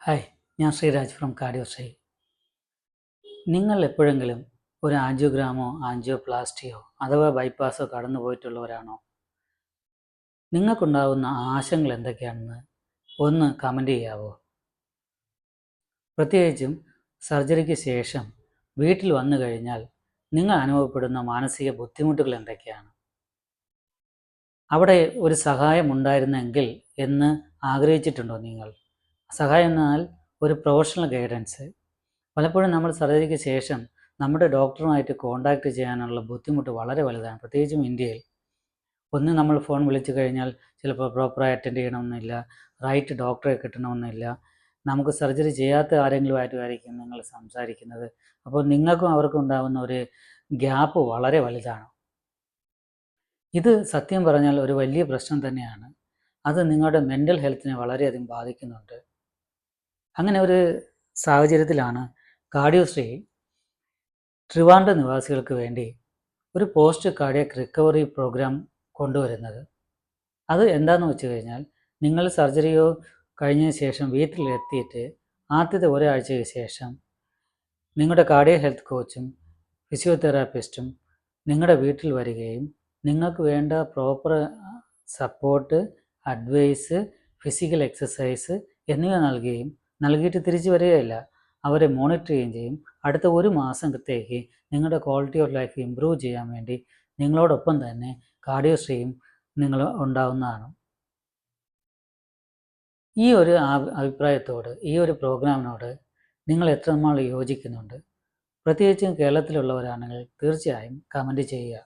Hi, ഞാൻ Sreeraj from കാർഡിയോശ്രീ. നിങ്ങൾ എപ്പോഴെങ്കിലും ഒരു ആൻജിയോഗ്രാമോ ആൻജിയോപ്ലാസ്റ്റിയോ അഥവാ ബൈപ്പാസോ കടന്നു പോയിട്ടുള്ളവരാണോ? നിങ്ങൾക്കുണ്ടാകുന്ന ആശങ്കകൾ എന്തൊക്കെയാണെന്ന് ഒന്ന് കമൻറ്റ് ചെയ്യാവോ? പ്രത്യേകിച്ചും സർജറിക്ക് ശേഷം വീട്ടിൽ വന്നു കഴിഞ്ഞാൽ നിങ്ങൾ അനുഭവപ്പെടുന്ന മാനസിക ബുദ്ധിമുട്ടുകൾ എന്തൊക്കെയാണ്? അവിടെ ഒരു സഹായം ഉണ്ടായിരുന്നെങ്കിൽ എന്ന് ആഗ്രഹിച്ചിട്ടുണ്ടോ നിങ്ങൾ? സഹായം എന്നാൽ ഒരു പ്രൊഫഷണൽ ഗൈഡൻസ്. പലപ്പോഴും നമ്മൾ സർജറിക്ക് ശേഷം നമ്മുടെ ഡോക്ടറുമായിട്ട് കോൺടാക്റ്റ് ചെയ്യാനുള്ള ബുദ്ധിമുട്ട് വളരെ വലുതാണ്. പ്രത്യേകിച്ചും ഇന്ത്യയിൽ ഒന്ന് നമ്മൾ ഫോൺ വിളിച്ചു കഴിഞ്ഞാൽ ചിലപ്പോൾ പ്രോപ്പറായി അറ്റൻഡ് ചെയ്യണമെന്നില്ല, റൈറ്റ് ഡോക്ടറെ കിട്ടണമെന്നില്ല. നമുക്ക് സർജറി ചെയ്യാത്ത ആരെങ്കിലുമായിട്ടുമായിരിക്കും നിങ്ങൾ സംസാരിക്കുന്നത്. അപ്പോൾ നിങ്ങൾക്കും അവർക്കും ഉണ്ടാകുന്ന ഒരു ഗ്യാപ്പ് വളരെ വലുതാണ്. ഇത് സത്യം പറഞ്ഞാൽ ഒരു വലിയ പ്രശ്നം തന്നെയാണ്. അത് നിങ്ങളുടെ മെൻ്റൽ ഹെൽത്തിനെ വളരെയധികം ബാധിക്കുന്നുണ്ട്. അങ്ങനെ ഒരു സാഹചര്യത്തിലാണ് കാർഡിയോശ്രീ ട്രിവാൻഡ്രം നിവാസികൾക്ക് വേണ്ടി ഒരു പോസ്റ്റ് കാർഡിയക് റിക്കവറി പ്രോഗ്രാം കൊണ്ടുവരുന്നത്. അത് എന്താണെന്ന് വെച്ച് കഴിഞ്ഞാൽ, നിങ്ങൾ സർജറിയോ കഴിഞ്ഞതിന് ശേഷം വീട്ടിലെത്തിയിട്ട് ആദ്യത്തെ ഒരാഴ്ചയ്ക്ക് ശേഷം നിങ്ങളുടെ കാർഡിയോ ഹെൽത്ത് കോച്ചും ഫിസിയോതെറാപ്പിസ്റ്റും നിങ്ങളുടെ വീട്ടിൽ വരികയും നിങ്ങൾക്ക് വേണ്ട proper support, advice, physical exercise എന്നിവ നൽകിയിട്ട് തിരിച്ചു വരികയില്ല, അവരെ മോണിറ്റർ ചെയ്യുകയും ചെയ്യും. അടുത്ത ഒരു മാസത്തേക്ക് നിങ്ങളുടെ ക്വാളിറ്റി ഓഫ് ലൈഫ് ഇമ്പ്രൂവ് ചെയ്യാൻ വേണ്ടി നിങ്ങളോടൊപ്പം തന്നെ കാർഡിയോശ്രീയും നിങ്ങൾ ഉണ്ടാവുന്നതാണ്. ഈ ഒരു അഭിപ്രായത്തോട്, ഈ ഒരു പ്രോഗ്രാമിനോട് നിങ്ങൾ എത്രമാത്രം യോജിക്കുന്നുണ്ട്? പ്രത്യേകിച്ചും കേരളത്തിലുള്ളവരാണെങ്കിൽ തീർച്ചയായും കമൻറ്റ് ചെയ്യുക.